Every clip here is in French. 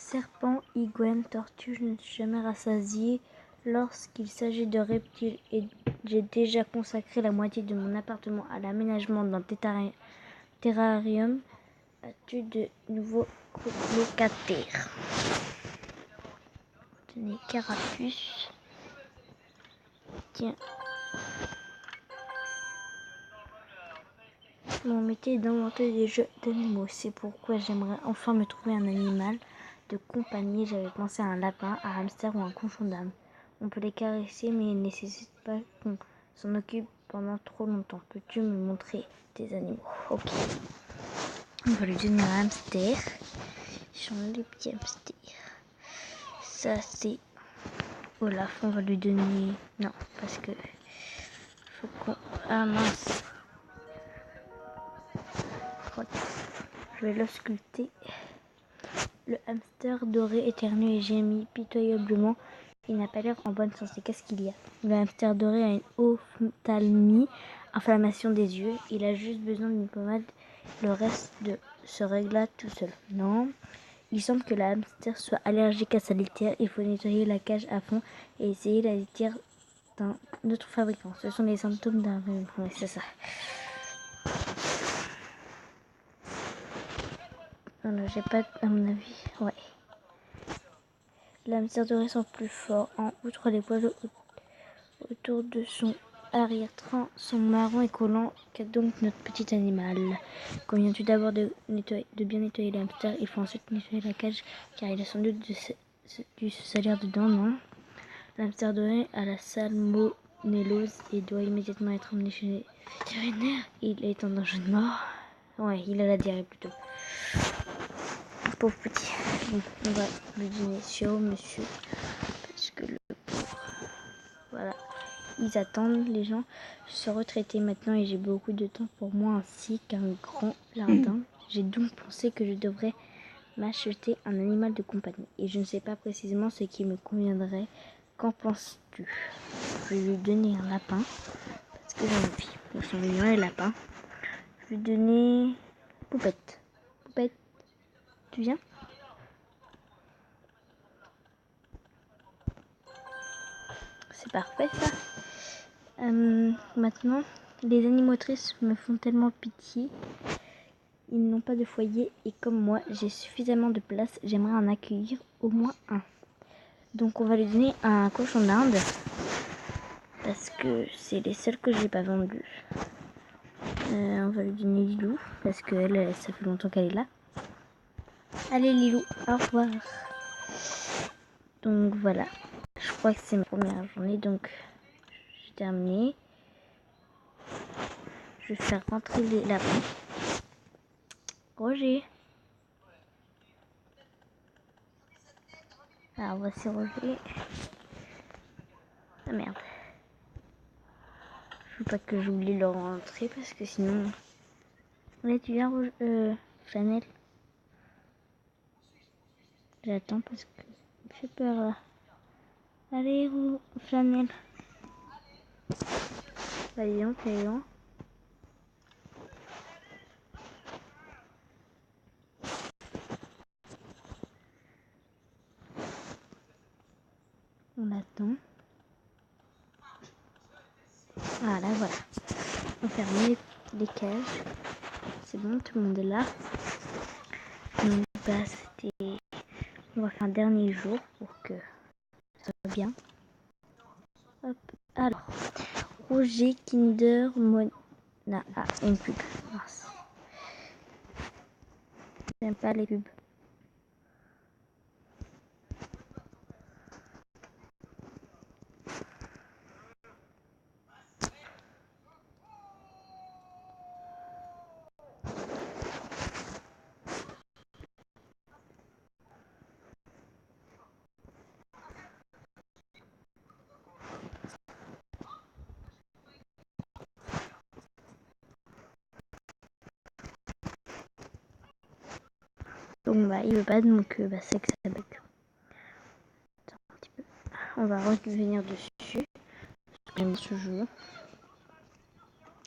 serpents, iguanes, tortues, je ne suis jamais rassasiée. Lorsqu'il s'agit de reptiles, et j'ai déjà consacré la moitié de mon appartement à l'aménagement d'un terrarium. As-tu de nouveaux locataires? Tenez, carapuce. Tiens. Mon métier est d'inventer des jeux d'animaux. C'est pourquoi j'aimerais enfin me trouver un animal de compagnie. J'avais pensé à un lapin, un hamster ou un cochon d'Inde. On peut les caresser, mais ils ne nécessitent pas qu'on s'en occupe pendant trop longtemps. Peux-tu me montrer des animaux? Ok. On va lui donner un hamster. Ils sont les petits hamsters. Ça, c'est Olaf. On va lui donner... Non, parce que... faut qu'on... Ah mince. Je vais l'ausculter. Le hamster doré éternue et gémit pitoyablement. Il n'a pas l'air en bonne santé. Qu'est-ce qu'il y a? Le hamster doré a une ophtalmie, inflammation des yeux. Il a juste besoin d'une pommade. Le reste se régla tout seul. Non. Il semble que le hamster soit allergique à sa litière. Il faut nettoyer la cage à fond et essayer la litière d'un autre fabricant. Ce sont les symptômes d'un rhume. Oui, c'est ça. Non, j'ai pas, à mon avis, ouais. Le hamster doré sont plus forts. En outre, les poils autour de son arrière-train sont marrons et collants. Qu'a donc notre petit animal? Conviens-tu d'abord de bien nettoyer le hamster? Il faut ensuite nettoyer la cage, car il a sans doute dû se salir dedans, non? Le hamster doré a la salmonellose et doit immédiatement être emmené chez le vétérinaire. Il est en danger de mort. Ouais, il a la diarrhée plutôt. Pauvre petit. Donc, on va lui donner sur monsieur. Parce que le pauvre. Voilà. Ils attendent, les gens, se retraiter maintenant et j'ai beaucoup de temps pour moi ainsi qu'un grand jardin. J'ai donc pensé que je devrais m'acheter un animal de compagnie. Et je ne sais pas précisément ce qui me conviendrait. Qu'en penses-tu? Je vais lui donner un lapin. Parce que j'ai envie. Ils sont mignons les lapins. Je vais lui donner Poupette. Poupette, tu viens? C'est parfait ça. Maintenant, les animatrices me font tellement pitié. Ils n'ont pas de foyer et comme moi, j'ai suffisamment de place. J'aimerais en accueillir au moins un. Donc on va lui donner un cochon d'Inde. Parce que c'est les seuls que j'ai pas vendus. On va lui donner Lilou. Parce que elle, ça fait longtemps qu'elle est là. Allez Lilou, au revoir. Donc voilà. Je crois que c'est ma première journée. Donc j'ai terminé. Je vais faire rentrer les lapins. Roger. Alors voici Roger. Ah merde. Je veux pas que j'oublie leur entrée parce que sinon... Ouais, tu viens Roger, Flanelle. J'attends parce que il me fait peur là. Allez Flanelle. Allez, allez, allez. On attend. Voilà, voilà. On ferme les cages. C'est bon, tout le monde est là. Donc, bah, on va faire un dernier jour pour que ça soit bien. Hop. Alors, Roger, Kinder, Mona. Ah, une pub. Mince. J'aime pas les pubs. Donc bah il veut pas, donc bah c'est que ça bug. Attends un petit peu. On va revenir dessus. J'aime ce jeu.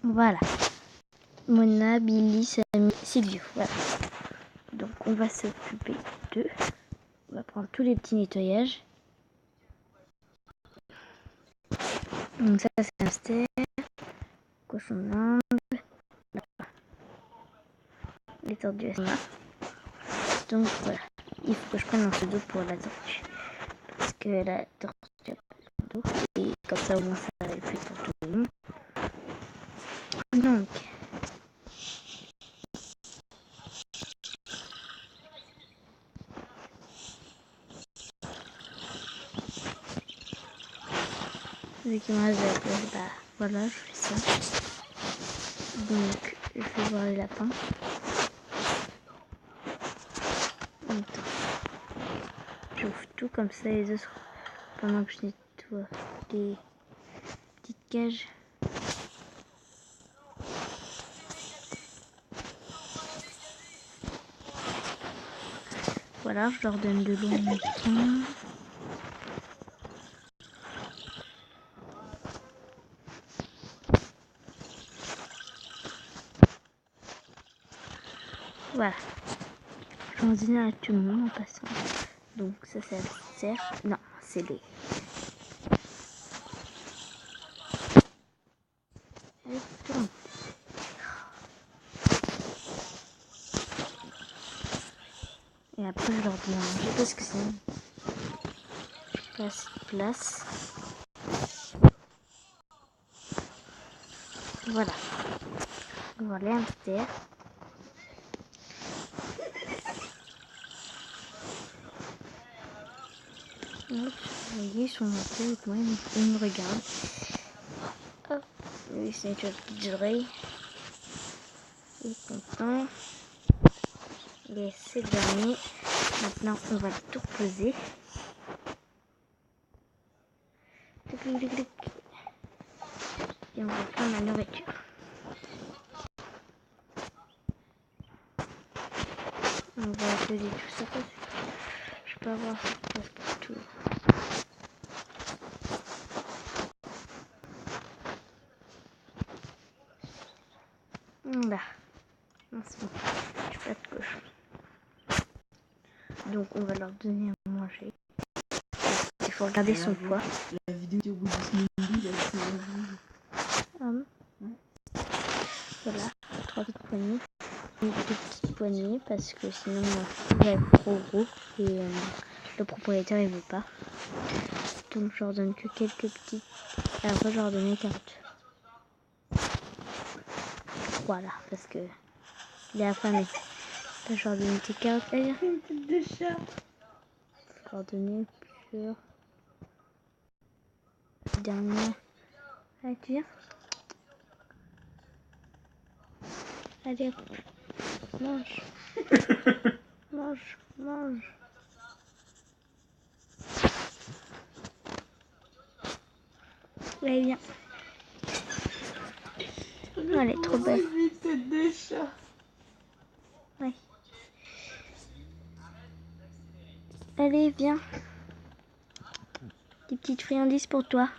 Voilà. Mona, Billy, Samy, Silvio. Voilà. Donc on va s'occuper d'eux. on va prendre tous les petits nettoyages. Donc ça c'est hamster, cochon d'Inde, les tortues SMA. Donc voilà, il faut que je prenne un seau d'eau pour la tortue. Parce que la tortue a pas d'eau. Et comme ça au moins ça est plus pour tout le monde. Donc vu qu'il me reste de la place, bah voilà, je fais ça. Donc je vais voir les lapins. J'ouvre tout comme ça les autres pendant que je nettoie les petites cages. Voilà, je leur donne de l'eau en même temps. Voilà. J'en donne à tout le monde en passant. Donc ça c'est hamster. Non, c'est les. Et après je leur dis à manger parce que c'est pas assez de place. Voilà. On va les hamsters. Vous voyez, ils sont montés avec moi, ils me regardent. Hop, lui c'est une petite oreille. Il est content. Et c'est le dernier. Maintenant on va tout reposer. Et on va prendre la nourriture. On va poser tout ça. Je peux avoir cette place pour tout. Là. Non, c'est bon. J'ai pas de cochon. Donc on va leur donner à manger. Il faut regarder son poids. La vidéo au bout de 10 minutes, elle s'est Voilà, 3 petites poignées. Et 2 petites poignées parce que sinon il va être trop gros et le propriétaire il veut pas. Donc je leur donne que quelques petites. Et après je leur donne les carottes. Voilà, parce que il est affamé. Là, je leur donne des petites carottes. Allez, une tête de chat. je leur donner plusieurs. Dernière. Allez, tu viens. Allez, mange. Mange, mange. Allez, viens. Oh, elle est trop belle. Une tête de chat. Ouais. Allez, viens. Des petites friandises pour toi.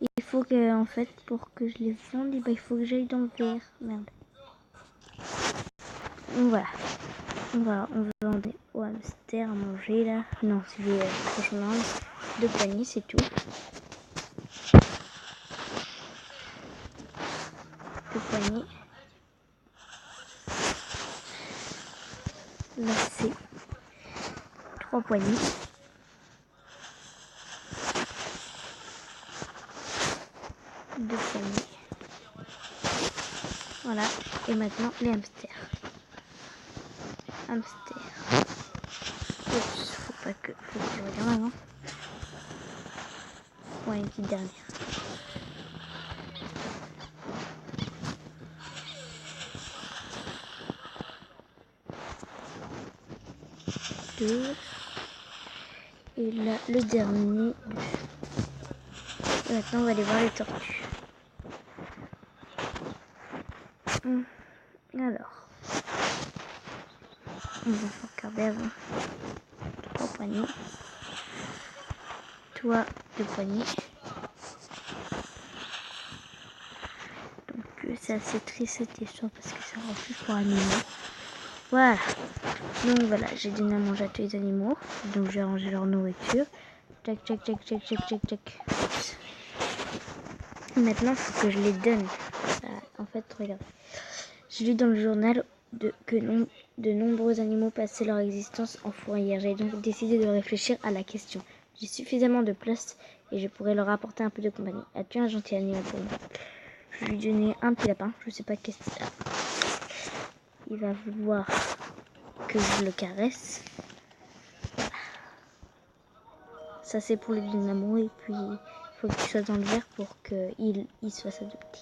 Il faut que, en fait, pour que je les vende, il faut que j'aille dans le verre. Merde. Donc voilà. On va vendre au hamster à manger là. Non, c'est les cochons d'Inde. 2 poignées, c'est tout. 2 poignées. Là, c'est 3 poignées. Deux poignées. Voilà. Et maintenant, les hamsters. Hamster. Oups, faut que je regarde avant. Ouais, une petite dernière. Deux. Et là, le dernier. Et maintenant, on va aller voir les tortues. Alors. On va regarder avant. 3 poignées. Toi, 2 poignées. Donc c'est assez triste cette histoire parce que c'est un refuge pour animaux. Voilà. Donc voilà, j'ai donné à manger à tous les animaux. Donc j'ai rangé leur nourriture. Tac, tac, tac, tac, tac, tac, tac. Maintenant, il faut que je les donne. En fait, regarde. J'ai lu dans le journal que de nombreux animaux passaient leur existence en fourrière. J'ai donc décidé de réfléchir à la question. J'ai suffisamment de place et je pourrais leur apporter un peu de compagnie. As-tu un gentil animal pour moi? Je vais lui donner un petit lapin. Je sais pas qu'est-ce qu'il a. Il va vouloir que je le caresse. Ça, c'est pour lui donner l'amour. Et puis, il faut qu'il soit dans le verre pour qu'il se fasse adopter.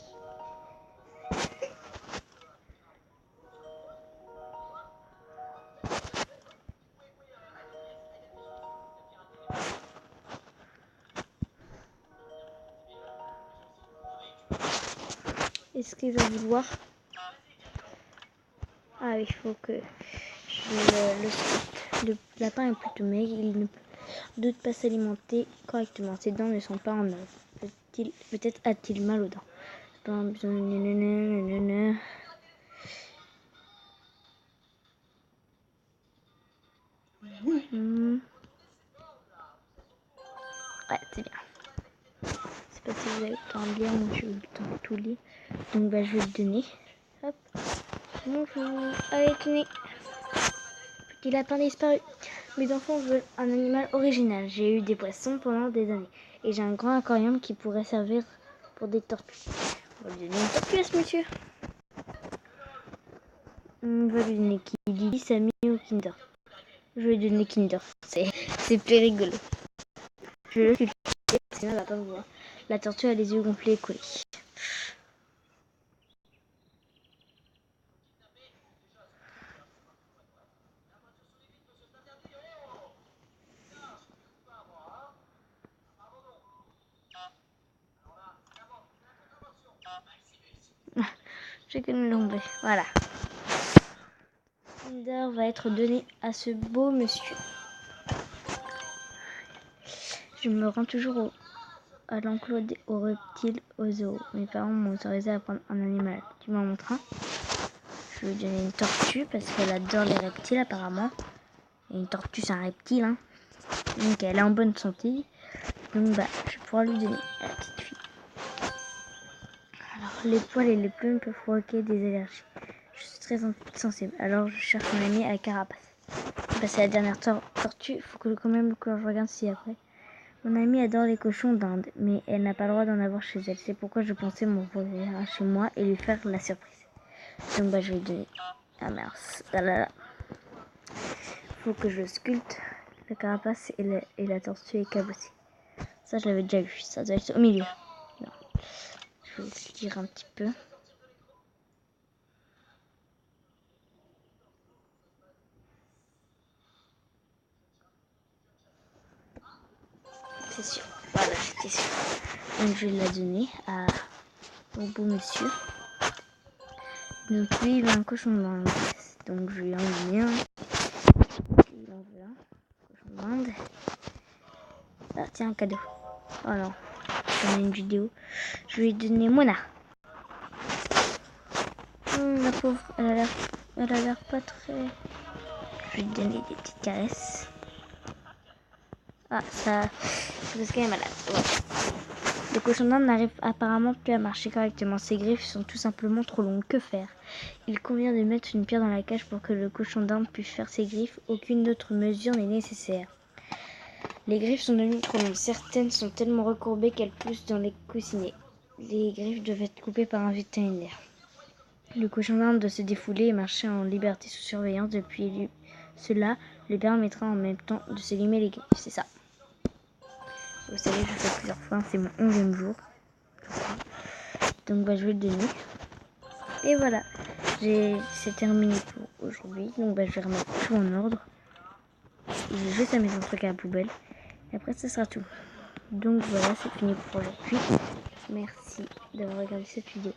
Est-ce qu'il va vouloir? Ah oui, il faut que je le scoute. Le lapin est plutôt maigre, il ne doute pas s'alimenter correctement. Ses dents ne sont pas en œuvre. Peut-être a-t-il mal aux dents. Pas besoin de... Ouais, c'est bien. Je sais pas si vous avez le temps de lire, moi j'ai eu le temps de tout lire. Donc bah, je vais le donner. Hop. Bonjour. Allez, tenez. Petit lapin disparu. Mes enfants veulent un animal original. J'ai eu des poissons pendant des années. Et j'ai un grand aquarium qui pourrait servir pour des tortues. On va lui donner une tortue à ce monsieur. On va lui donner Kili, Samy ou Kinder. Je vais lui donner Kinder. C'est plus rigolo. Je vais le cultiver, sinon elle va pas me voir. La tortue a les yeux gonflés et collés. J'ai que me tomber. Voilà. Kinder va être donné à ce beau monsieur. Je me rends toujours à l'enclos aux reptiles au zoo. Mes parents m'ont autorisé à prendre un animal. Tu m'en montres un? Je vais lui donner une tortue parce qu'elle adore les reptiles apparemment. Et une tortue c'est un reptile, hein. Donc elle est en bonne santé. Donc bah je vais pouvoir lui donner à la petite fille. Alors les poils et les plumes peuvent provoquer des allergies. Je suis très sensible. Alors je cherche mon ami à carapace. Bah, c'est la dernière tortue. Il faut quand même que je regarde si après. Mon amie adore les cochons d'Inde, mais elle n'a pas le droit d'en avoir chez elle. C'est pourquoi je pensais m'envoyer un chez moi et lui faire la surprise. Donc bah je vais lui donner. Ah mince, ah là là. Faut que je le sculpte. La carapace et la tortue est cabossée. Ça je l'avais déjà vu. Ça doit être au milieu. Non. Je vais le tirer un petit peu. C'est sûr. Voilà, c'était sûr. Donc je vais la donner au beau monsieur. Donc lui il a un cochon d'Inde. Donc je lui en donner un. Il en veut un. Cochon d'Inde. Ah tiens, un cadeau. Oh non. J'en ai une vidéo. Je vais lui donner Mona. La pauvre, elle a l'air pas très... Je vais lui donner des petites caresses. Ah, ça... C'est parce qu'elle est malade. Ouais. Le cochon d'Inde n'arrive apparemment plus à marcher correctement. Ses griffes sont tout simplement trop longues. Que faire? Il convient de mettre une pierre dans la cage pour que le cochon d'Inde puisse faire ses griffes. Aucune autre mesure n'est nécessaire. Les griffes sont devenues trop longues. Certaines sont tellement recourbées qu'elles poussent dans les coussinets. Les griffes doivent être coupées par un vétérinaire. Le cochon d'Inde doit se défouler et marcher en liberté sous surveillance. Depuis cela lui permettra en même temps de se limer les griffes. C'est ça. Vous savez, je fais plusieurs fois. C'est mon 11e jour. Donc bah, je vais le donner. Et voilà. C'est terminé pour aujourd'hui. Donc bah, je vais remettre tout en ordre. Je vais juste à mettre un truc à la poubelle. Et après, ce sera tout. Donc voilà, c'est fini pour aujourd'hui. Merci d'avoir regardé cette vidéo.